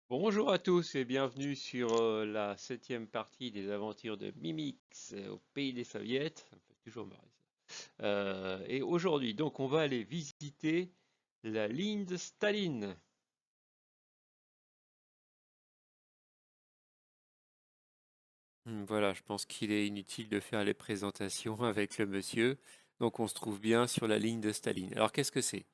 Bonjour à tous et bienvenue sur la septième partie des aventures de Mimix au pays des Soviets. Ça me fait toujours marrer ça. Et aujourd'hui, donc, on va aller visiter la ligne de Staline. Voilà, je pense qu'il est inutile de faire les présentations avec le monsieur. Donc, on se trouve bien sur la ligne de Staline. Alors, qu'est-ce que c'est?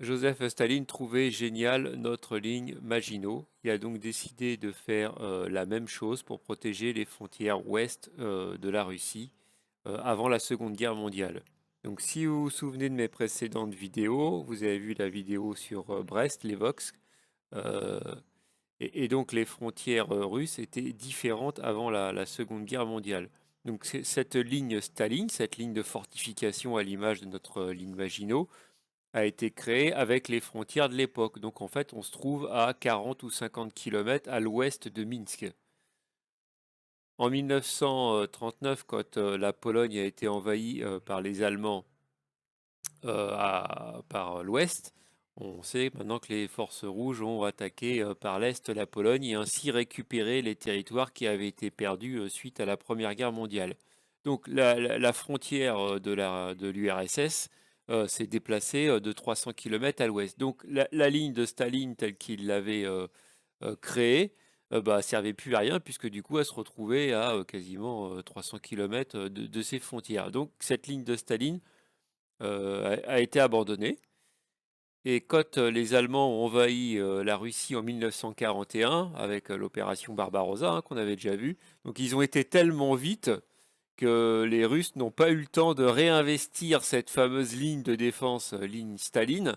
Joseph Staline trouvait génial notre ligne Maginot. Il a donc décidé de faire la même chose pour protéger les frontières ouest de la Russie avant la Seconde Guerre mondiale. Donc si vous vous souvenez de mes précédentes vidéos, vous avez vu la vidéo sur Brest, les Vox, euh, et donc les frontières russes étaient différentes avant la Seconde Guerre mondiale. Donc cette ligne Staline, cette ligne de fortification à l'image de notre ligne Maginot, a été créée avec les frontières de l'époque. Donc en fait, on se trouve à 40 ou 50 kilomètres à l'ouest de Minsk. En 1939, quand la Pologne a été envahie par les Allemands par l'ouest, on sait maintenant que les forces rouges ont attaqué par l'est la Pologne et ainsi récupéré les territoires qui avaient été perdus suite à la Première Guerre mondiale. Donc la frontière de l'URSS s'est déplacée de 300 km à l'ouest. Donc la ligne de Staline telle qu'il l'avait créée bah, servait plus à rien puisque du coup elle se retrouvait à quasiment 300 km de ses frontières. Donc cette ligne de Staline a été abandonnée. Et quand les Allemands ont envahi la Russie en 1941 avec l'opération Barbarossa qu'on avait déjà vu, donc ils ont été tellement vite que les Russes n'ont pas eu le temps de réinvestir cette fameuse ligne de défense, ligne Staline,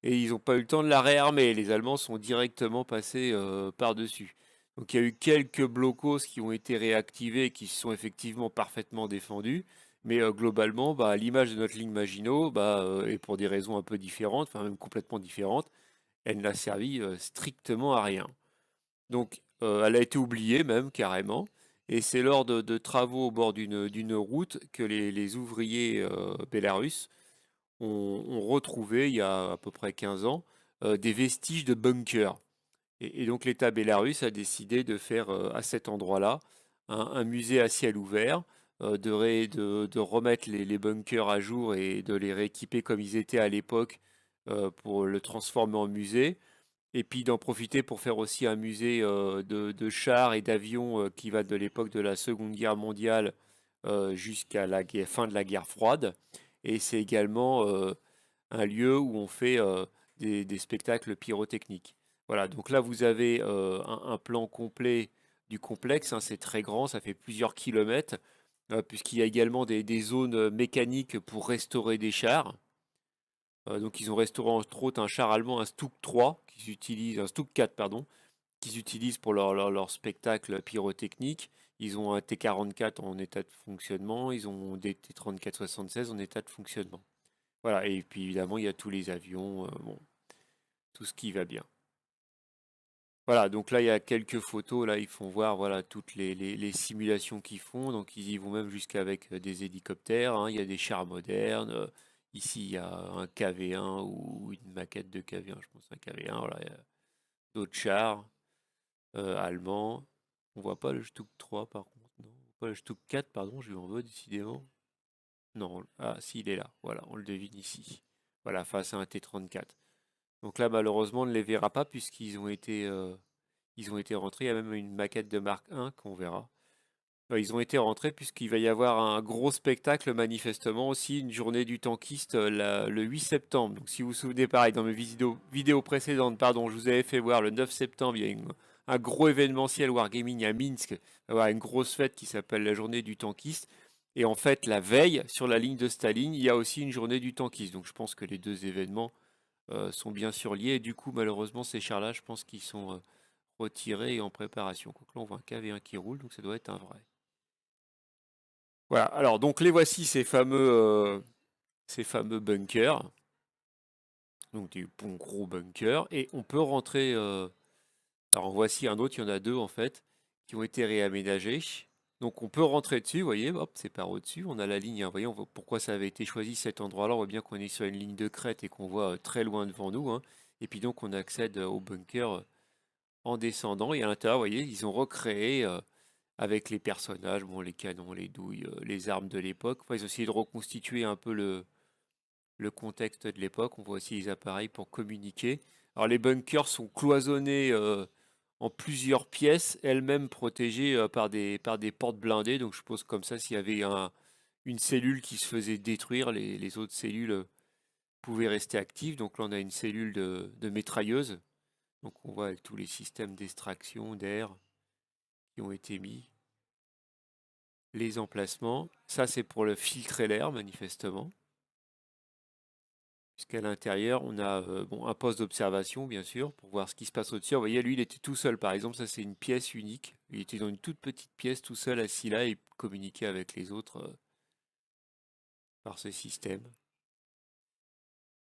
et ils n'ont pas eu le temps de la réarmer. Les Allemands sont directement passés par-dessus. Donc il y a eu quelques blocos qui ont été réactivés et qui se sont effectivement parfaitement défendus. Mais globalement, bah, à l'image de notre ligne Maginot, bah, et pour des raisons un peu différentes, enfin même complètement différentes, elle n'a servi strictement à rien. Donc elle a été oubliée même carrément. Et c'est lors de travaux au bord d'une route que les ouvriers bélarusses ont retrouvé, il y a à peu près 15 ans, des vestiges de bunkers. Et donc l'État bélarusse a décidé de faire à cet endroit-là un musée à ciel ouvert, de remettre les bunkers à jour et de les rééquiper comme ils étaient à l'époque pour le transformer en musée. Et puis d'en profiter pour faire aussi un musée de chars et d'avions qui va de l'époque de la Seconde Guerre mondiale jusqu'à fin de la guerre froide. Et c'est également un lieu où on fait des spectacles pyrotechniques. Voilà, donc là vous avez un plan complet du complexe, hein, c'est très grand, ça fait plusieurs kilomètres, puisqu'il y a également des zones mécaniques pour restaurer des chars. Donc ils ont restauré entre autres un char allemand, un Stuka 3, un Stuka 4, pardon, qu'ils utilisent pour leur spectacle pyrotechnique. Ils ont un T-44 en état de fonctionnement, ils ont des T-34-76 en état de fonctionnement. Voilà, et puis évidemment, il y a tous les avions, bon, tout ce qui va bien. Voilà, donc là, il y a quelques photos, là, ils font voir, voilà, toutes les simulations qu'ils font. Donc, ils y vont même jusqu'avec des hélicoptères, hein. Il y a des chars modernes. Ici, il y a un KV-1 ou une maquette de KV-1, je pense, un KV-1. Voilà, il y a d'autres chars allemands. On voit pas le Stuka 3, par contre, non. On voit pas le Stuka 4, pardon, je lui en veux, décidément. Non, ah, si, il est là. Voilà, on le devine ici. Voilà, face à un T-34. Donc là, malheureusement, on ne les verra pas ils ont été rentrés. Il y a même une maquette de Mark 1 qu'on verra. Ils ont été rentrés puisqu'il va y avoir un gros spectacle manifestement aussi, une journée du tankiste le 8 septembre. Donc si vous vous souvenez, pareil, dans mes vidéos précédentes, pardon, je vous avais fait voir le 9 septembre, il y a un gros événementiel Wargaming à Minsk, une grosse fête qui s'appelle la journée du tankiste. Et en fait, la veille, sur la ligne de Staline, il y a aussi une journée du tankiste. Donc je pense que les deux événements sont bien sûr liés. Et du coup, malheureusement, ces chars-là, je pense qu'ils sont retirés et en préparation. Donc là, on voit un KV1 qui roule, donc ça doit être un vrai. Voilà, alors donc les voici ces fameux bunkers. Donc des bons gros bunkers. Et on peut rentrer. Alors en voici un autre, il y en a deux en fait, qui ont été réaménagés. Donc on peut rentrer dessus, vous voyez, hop, c'est par au-dessus. On a la ligne, hein, vous voyez, on voit pourquoi ça avait été choisi cet endroit-là. On voit bien qu'on est sur une ligne de crête et qu'on voit très loin devant nous, hein. Et puis donc on accède au bunker en descendant. Et à l'intérieur, vous voyez, ils ont recréé avec les personnages, bon, les canons, les douilles, les armes de l'époque. Enfin, ils ont essayé de reconstituer un peu le contexte de l'époque. On voit aussi les appareils pour communiquer. Alors les bunkers sont cloisonnés en plusieurs pièces, elles-mêmes protégées par des portes blindées. Donc je suppose comme ça, s'il y avait une cellule qui se faisait détruire, les autres cellules pouvaient rester actives. Donc là, on a une cellule de mitrailleuse. Donc on voit avec tous les systèmes d'extraction d'air qui ont été mis. Les emplacements. Ça, c'est pour le filtrer l'air, manifestement. Puisqu'à l'intérieur, on a bon, un poste d'observation, bien sûr, pour voir ce qui se passe au-dessus. Vous voyez, lui, il était tout seul, par exemple. Ça, c'est une pièce unique. Il était dans une toute petite pièce, tout seul, assis là, et communiquait avec les autres par ce système.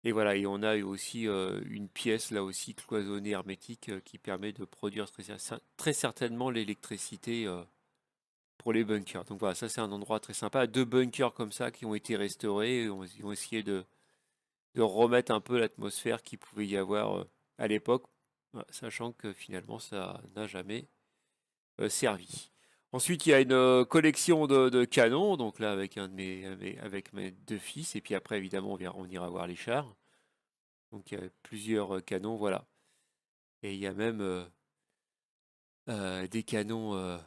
Et voilà, et on a aussi une pièce, là aussi, cloisonnée, hermétique, qui permet de produire très certainement l'électricité pour les bunkers. Donc voilà, ça, c'est un endroit très sympa. 2 bunkers comme ça qui ont été restaurés. Ils ont essayé de remettre un peu l'atmosphère qu'il pouvait y avoir à l'époque, sachant que finalement ça n'a jamais servi. Ensuite, il y a une collection de canons, donc là avec avec mes 2 fils, et puis après évidemment on ira voir les chars. Donc il y a plusieurs canons, voilà. Et il y a même des canons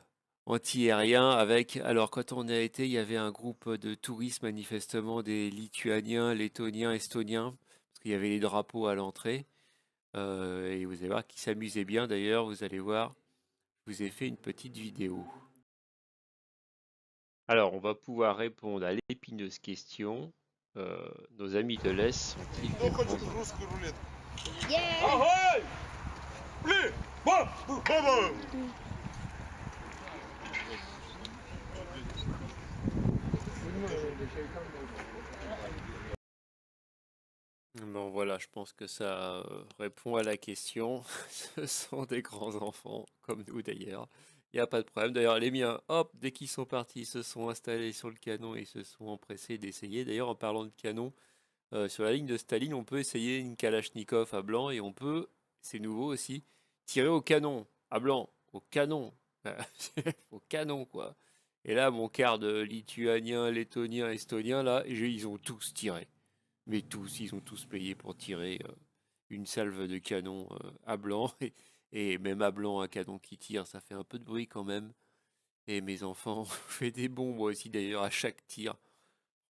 anti-aériens avec. Alors quand on a été, il y avait un groupe de touristes manifestement des Lituaniens, Lettoniens, Estoniens, parce qu'il y avait les drapeaux à l'entrée. Et vous allez voir qu'ils s'amusaient bien d'ailleurs, vous allez voir, je vous ai fait une petite vidéo. Alors, on va pouvoir répondre à l'épineuse question. Nos amis de l'Est sont-ils des grands enfants? Bon voilà, je pense que ça répond à la question. Ce sont des grands enfants, comme nous d'ailleurs. Il n'y a pas de problème. D'ailleurs, les miens, hop, dès qu'ils sont partis, ils se sont installés sur le canon et se sont empressés d'essayer. D'ailleurs, en parlant de canon, sur la ligne de Staline, on peut essayer une Kalachnikov à blanc et on peut, c'est nouveau aussi, tirer au canon à blanc, au canon, au canon quoi. Et là, mon quart de lituanien, lettonien, estonien, là, ils ont tous tiré. Mais tous, ils ont tous payé pour tirer une salve de canon à blanc. Et même à blanc, un canon qui tire, ça fait un peu de bruit quand même. Et mes enfants ont fait des bons, moi aussi d'ailleurs, à chaque tir.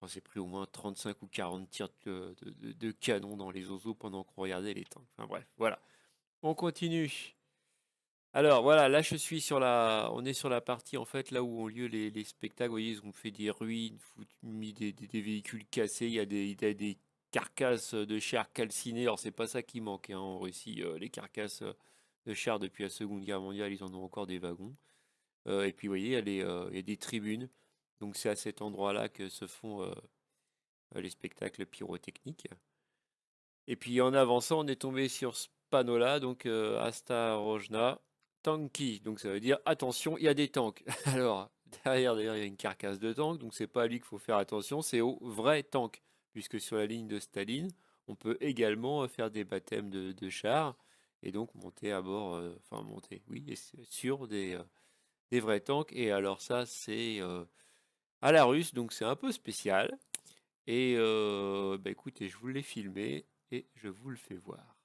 On s'est pris au moins 35 ou 40 tirs de canon dans les oiseaux pendant qu'on regardait les tanks. Enfin bref, voilà. On continue. Alors voilà, là je suis on est sur la partie en fait là où ont lieu les spectacles. Vous voyez, ils ont fait des ruines, mis des véhicules cassés. Il y a des carcasses de chars calcinés. Alors c'est pas ça qui manque hein, en Russie. Les carcasses de chars depuis la Seconde Guerre mondiale, ils en ont encore des wagons. Et puis vous voyez, il y a des tribunes. Donc c'est à cet endroit-là que se font les spectacles pyrotechniques. Et puis en avançant, on est tombé sur ce panneau-là, donc Asta Rojna Tanki. Donc ça veut dire attention, il y a des tanks. Alors derrière, d'ailleurs, il y a une carcasse de tank, donc c'est pas à lui qu'il faut faire attention, c'est aux vrais tanks. Puisque sur la ligne de Staline, on peut également faire des baptêmes de chars et donc monter à bord, enfin monter, oui, sur des vrais tanks. Et alors ça, c'est à la russe, donc c'est un peu spécial. Et bah écoutez, je vous l'ai filmé et je vous le fais voir.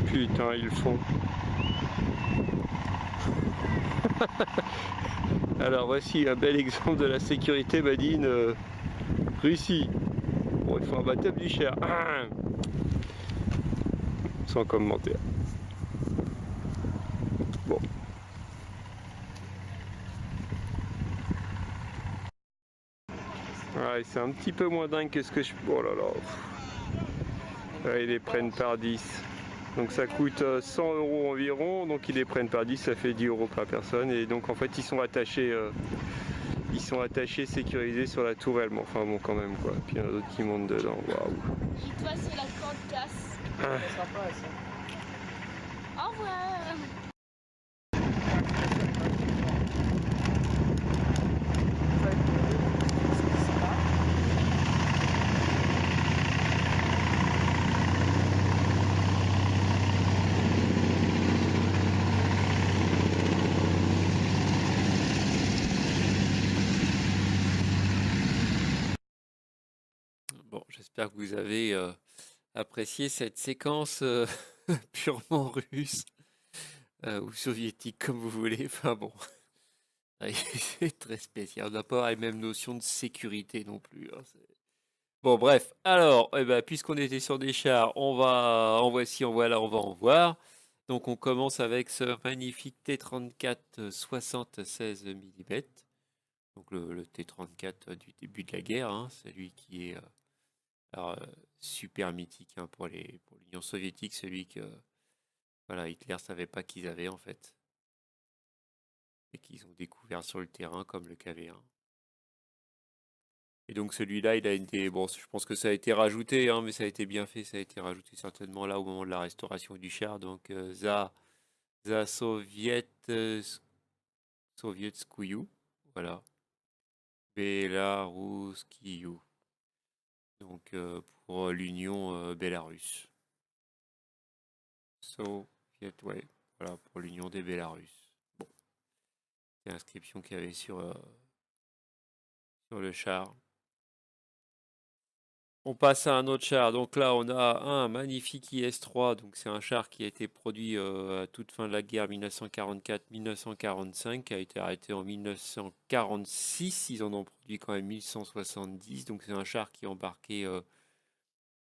Putain, ils le font. Alors voici un bel exemple de la sécurité badine Russie. Bon, il faut un baptême du cher. Sans commentaire. Bon. Ouais, c'est un petit peu moins dingue que ce que je... Oh là là. Ouais, ils les prennent par 10. Donc ça coûte 100 € environ. Donc ils les prennent par 10, ça fait 10 € par personne. Et donc en fait ils sont attachés sécurisés sur la tourelle. Mais enfin bon quand même quoi. Puis il y en a d'autres qui montent dedans. Waouh. Et toi c'est la corde casse. C'est sympa ça. Au revoir. j'espère que vous avez apprécié cette séquence purement russe ou soviétique, comme vous voulez. Enfin bon, c'est très spécial. On n'a pas la même notion de sécurité non plus, hein. Bon, bref. Alors, eh ben, puisqu'on était sur des chars, en voici, en voilà, on va en voir. Donc, on commence avec ce magnifique T-34 76 mm. Donc, le T-34 du début de la guerre, hein, celui qui est alors, super mythique, hein, pour l'Union soviétique, celui que voilà, Hitler savait pas qu'ils avaient en fait, et qu'ils ont découvert sur le terrain comme le KV-1. Et donc celui-là, il a été, bon, je pense que ça a été rajouté, hein, mais ça a été bien fait, ça a été rajouté certainement là au moment de la restauration du char. Donc za Sovietskouyou, voilà, Belaruskiyu, donc pour l'Union Bélarusse. Soviet, ouais, voilà, pour l'Union des Bélarusses. Bon, c'est l'inscription qu'il y avait sur le char. On passe à un autre char. Donc là, on a un magnifique IS-3. Donc c'est un char qui a été produit à toute fin de la guerre 1944-1945, qui a été arrêté en 1946. Ils en ont produit quand même 1170. Donc c'est un char qui embarquait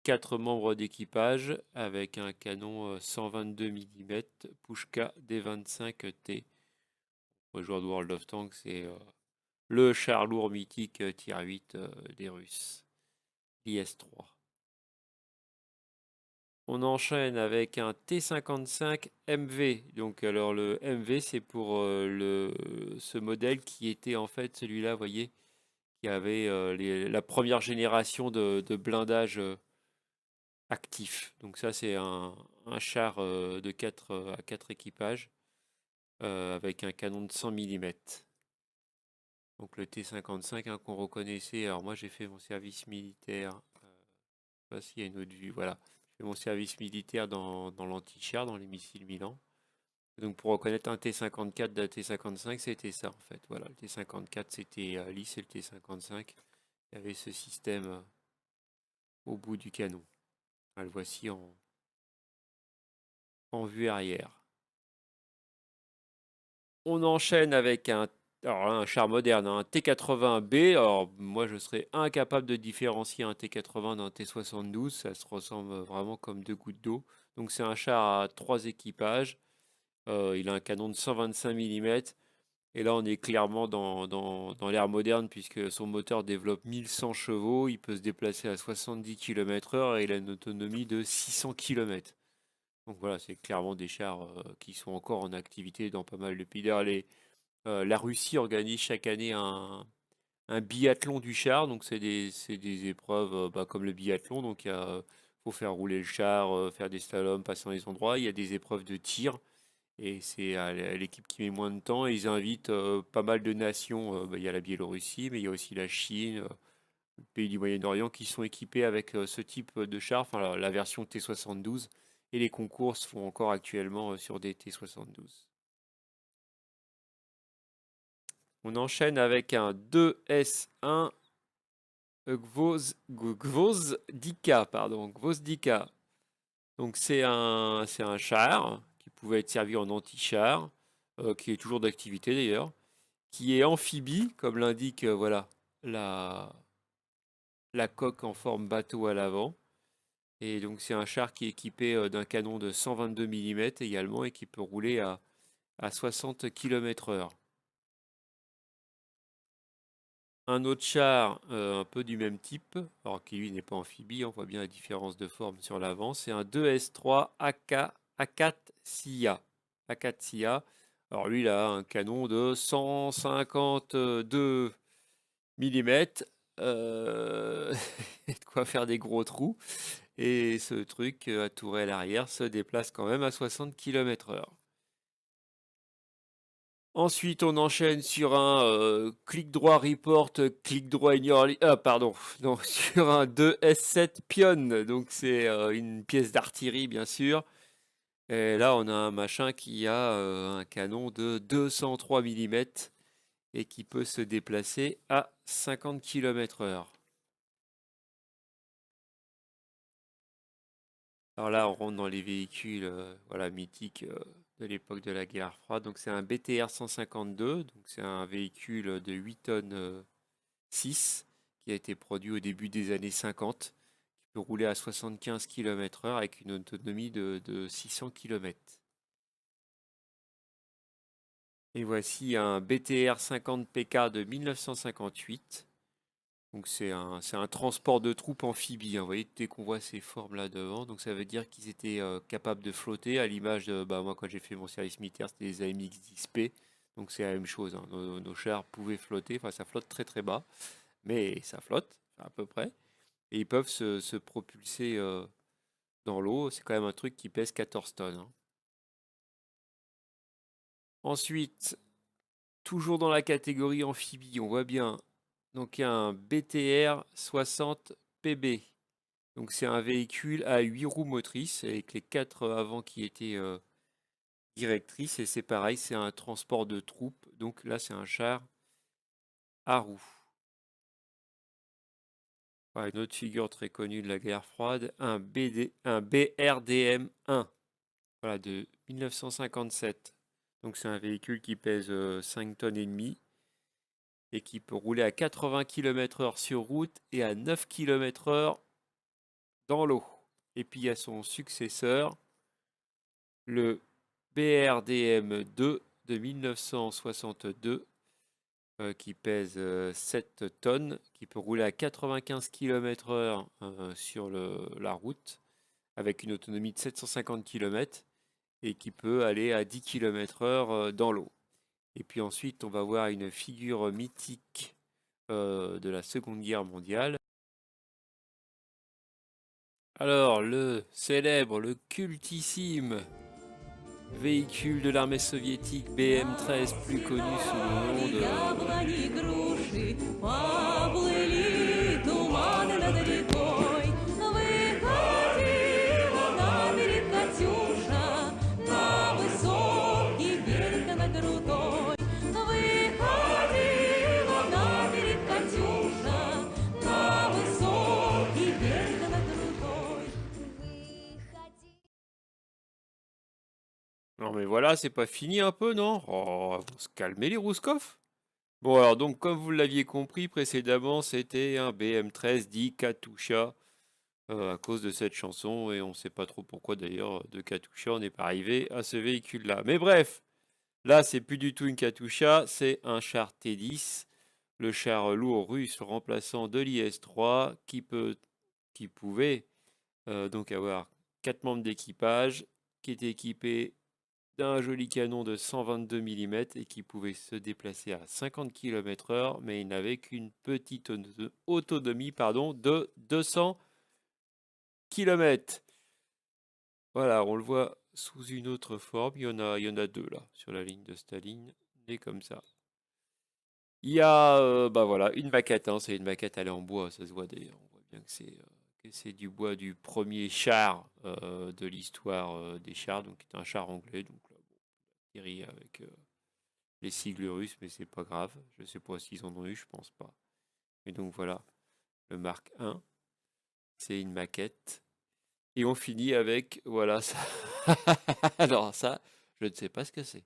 4 membres d'équipage avec un canon 122 mm Pushka D25T. Pour les joueurs de World of Tanks, c'est le char lourd mythique Tier 8 des Russes, l'IS-3. On enchaîne avec un T55 MV. Donc alors le MV, c'est pour ce modèle qui était en fait celui-là, vous voyez, qui avait la première génération de blindage actif. Donc ça, c'est un char de 4 à 4 équipages avec un canon de 100 mm. Donc le T55, hein, qu'on reconnaissait. Alors moi, j'ai fait mon service militaire. Je sais pas s'il y a une autre vue. Voilà. J'ai fait mon service militaire dans l'anti-char, dans les missiles Milan. Donc pour reconnaître un T54 d'un T55, c'était ça en fait. Voilà, le T54 c'était lisse et le T55, il y avait ce système au bout du canon. Ah, le voici en vue arrière. On enchaîne avec un char moderne, un T80B. Alors moi je serais incapable de différencier un T80 d'un T72. Ça se ressemble vraiment comme deux gouttes d'eau. Donc c'est un char à 3 équipages. Il a un canon de 125 mm. Et là, on est clairement dans l'ère moderne puisque son moteur développe 1100 chevaux, il peut se déplacer à 70 km/h et il a une autonomie de 600 km. Donc voilà, c'est clairement des chars qui sont encore en activité dans pas mal de pays. D'ailleurs, la Russie organise chaque année un biathlon du char, donc c'est des épreuves comme le biathlon, donc il faut faire rouler le char, faire des slaloms, passer dans les endroits, il y a des épreuves de tir. Et c'est à l'équipe qui met moins de temps. Et ils invitent pas mal de nations. Il y a la Biélorussie, mais il y a aussi la Chine, le pays du Moyen-Orient, qui sont équipés avec ce type de char, enfin la version T72. Et les concours se font encore actuellement sur des T72. On enchaîne avec un 2S1 Gvozdika, pardon, Gvozdika. Donc c'est un char qui pouvait être servi en anti-char, qui est toujours d'activité d'ailleurs, qui est amphibie, comme l'indique voilà, la, la coque en forme bateau à l'avant. Et donc c'est un char qui est équipé d'un canon de 122 mm également et qui peut rouler à 60 km/h. Un autre char un peu du même type, alors qui lui n'est pas amphibie, on voit bien la différence de forme sur l'avant, c'est un 2S3 A4 SIA. Alors lui, il a un canon de 152 mm, de quoi faire des gros trous. Et ce truc à tourelle arrière se déplace quand même à 60 km/h. Ensuite, on enchaîne sur un clic droit report, clic droit ignore. Pardon, non, sur un 2S7 Pion. Donc, c'est une pièce d'artillerie, bien sûr. Et là, on a un machin qui a un canon de 203 mm et qui peut se déplacer à 50 km/h. Alors là, on rentre dans les véhicules voilà, mythiques de l'époque de la guerre froide. Donc c'est un BTR 152, donc c'est un véhicule de 8 tonnes 6 qui a été produit au début des années 50, qui peut rouler à 75 km/h avec une autonomie de 600 km. Et voici un BTR 50 PK de 1958. Donc c'est un transport de troupes amphibie, hein. Vous voyez, dès qu'on voit ces formes là devant, donc ça veut dire qu'ils étaient capables de flotter à l'image de, bah, moi quand j'ai fait mon service militaire, c'était les AMX-10P. Donc c'est la même chose, hein. Nos chars pouvaient flotter, enfin ça flotte très très bas, mais ça flotte à peu près. Et ils peuvent se propulser dans l'eau. C'est quand même un truc qui pèse 14 tonnes, hein. Ensuite, toujours dans la catégorie amphibie, on voit bien donc il y a un BTR 60 PB. Donc c'est un véhicule à 8 roues motrices avec les 4 avant qui étaient directrices et c'est pareil, c'est un transport de troupes. Donc là c'est un char à roues. Voilà, une autre figure très connue de la guerre froide, un BRDM-1, voilà, de 1957. Donc c'est un véhicule qui pèse 5 tonnes et demie et qui peut rouler à 80 km/h sur route et à 9 km/h dans l'eau. Et puis il y a son successeur, le BRDM-2 de 1962, qui pèse 7 tonnes, qui peut rouler à 95 km/h sur la route, avec une autonomie de 750 km, et qui peut aller à 10 km/h dans l'eau. Et puis ensuite, on va voir une figure mythique de la Seconde Guerre mondiale. Alors, le célèbre, le cultissime véhicule de l'armée soviétique BM-13, plus connu sous le nom Non mais voilà, c'est pas fini un peu, non? Oh, faut se calmer les Rouskov. Bon alors donc comme vous l'aviez compris précédemment, c'était un BM-13 dit Katusha à cause de cette chanson et on sait pas trop pourquoi d'ailleurs de Katusha on n'est pas arrivé à ce véhicule-là. Mais bref, là c'est plus du tout une Katusha, c'est un char T-10, le char lourd russe remplaçant de l'IS-3 qui pouvait donc avoir 4 membres d'équipage, qui était équipé d'un joli canon de 122 mm et qui pouvait se déplacer à 50 km/h, mais il n'avait qu'une petite autonomie de 200 km. Voilà, on le voit sous une autre forme. Il y en a deux là, sur la ligne de Staline, et comme ça. Il y a bah voilà, une maquette, hein, c'est une maquette, elle est en bois, ça se voit d'ailleurs. On voit bien que c'est du bois du premier char de l'histoire des chars, donc c'est un char anglais, donc là, bon, série avec les sigles russes, mais c'est pas grave. Je sais pas s'ils en ont eu, je pense pas. Et donc voilà, le Mark 1, c'est une maquette. Et on finit avec, voilà, ça. Alors ça, je ne sais pas ce que c'est.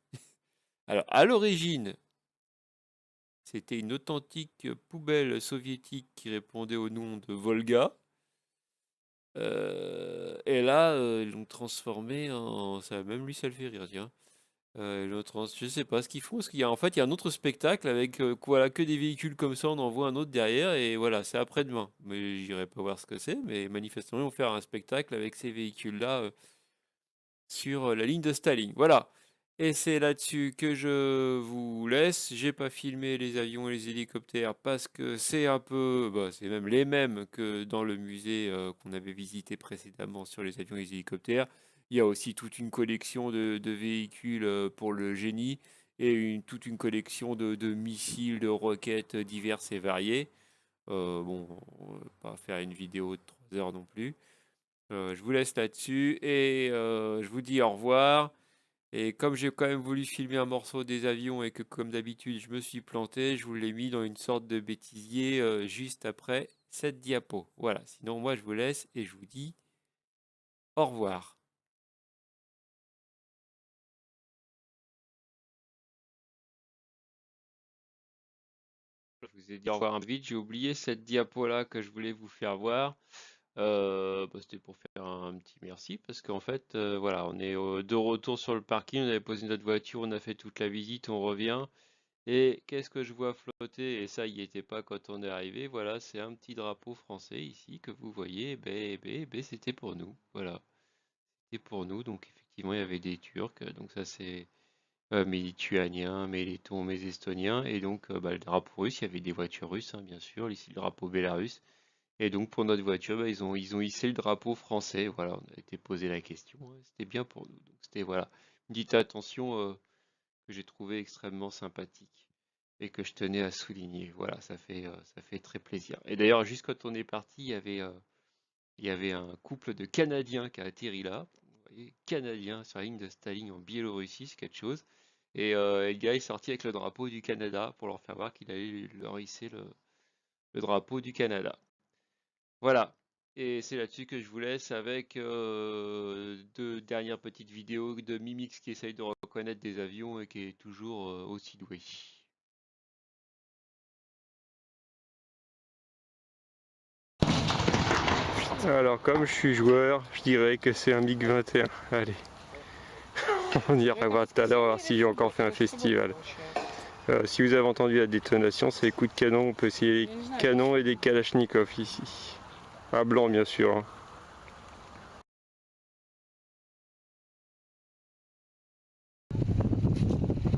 Alors, à l'origine, c'était une authentique poubelle soviétique qui répondait au nom de Volga. Et là, ils l'ont transformé en... Ça, même lui, ça le fait rire, tiens. Je sais pas ce qu'ils font, parce qu'il y a en fait il y a un autre spectacle avec voilà, que des véhicules comme ça, on en voit un autre derrière et voilà, c'est après-demain. Mais j'irai pas voir ce que c'est, mais manifestement ils vont faire un spectacle avec ces véhicules-là sur la ligne de Staline. Voilà. Et c'est là-dessus que je vous laisse. J'ai pas filmé les avions et les hélicoptères parce que c'est un peu, bah, c'est même les mêmes que dans le musée qu'on avait visité précédemment sur les avions et les hélicoptères. Il y a aussi toute une collection de véhicules pour le génie et toute une collection de missiles, de roquettes diverses et variées. Bon, on va pas faire une vidéo de 3 heures non plus. Je vous laisse là-dessus et je vous dis au revoir. Et comme j'ai quand même voulu filmer un morceau des avions et que comme d'habitude je me suis planté, je vous l'ai mis dans une sorte de bêtisier juste après cette diapo. Voilà, sinon moi je vous laisse et je vous dis Au revoir. Je vous ai dit au revoir vite, j'ai oublié cette diapo-là que je voulais vous faire voir. C'était pour faire un petit merci parce qu'en fait, voilà, on est de retour sur le parking, on avait posé notre voiture, on a fait toute la visite, on revient. Et qu'est-ce que je vois flotter? Et ça, il n'y était pas quand on est arrivé. Voilà, c'est un petit drapeau français ici que vous voyez. C'était pour nous. Voilà, c'était pour nous. Donc effectivement, il y avait des Turcs. Donc ça, c'est mes Lituaniens, mes Lettons, mes Estoniens. Et donc le drapeau russe, il y avait des voitures russes, hein, bien sûr. Ici, le drapeau bélarus. Et donc pour notre voiture, ils ont hissé le drapeau français. Voilà, on a été posé la question. C'était bien pour nous. Donc c'était voilà, une petite attention que j'ai trouvé extrêmement sympathique et que je tenais à souligner. Voilà, ça fait très plaisir. Et d'ailleurs, juste quand on est parti, il y avait un couple de Canadiens qui a atterri là. Vous voyez, Canadiens sur la ligne de Staline en Biélorussie, c'est quelque chose. Et le gars est sorti avec le drapeau du Canada pour leur faire voir qu'il allait leur hisser le drapeau du Canada. Voilà. Et c'est là-dessus que je vous laisse avec deux dernières petites vidéos de Mimix qui essaye de reconnaître des avions et qui est toujours aussi doué. Alors comme je suis joueur, je dirais que c'est un MiG-21. Allez, on ira voir tout à l'heure si j'ai encore fait un festival. Si vous avez entendu la détonation, c'est les coups de canon. On peut essayer les canons et des kalachnikovs ici. À blanc bien sûr. Hein.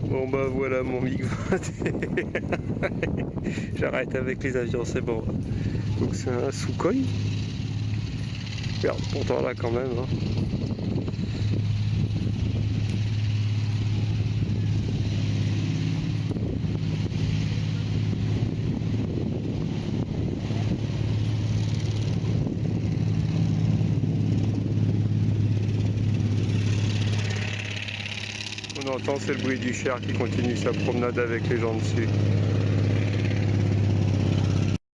Bon bah voilà mon MiG-21. J'arrête avec les avions, c'est bon. Donc c'est un Sukhoi. Merde, pourtant là quand même. Hein. On entend, c'est le bruit du char qui continue sa promenade avec les gens dessus.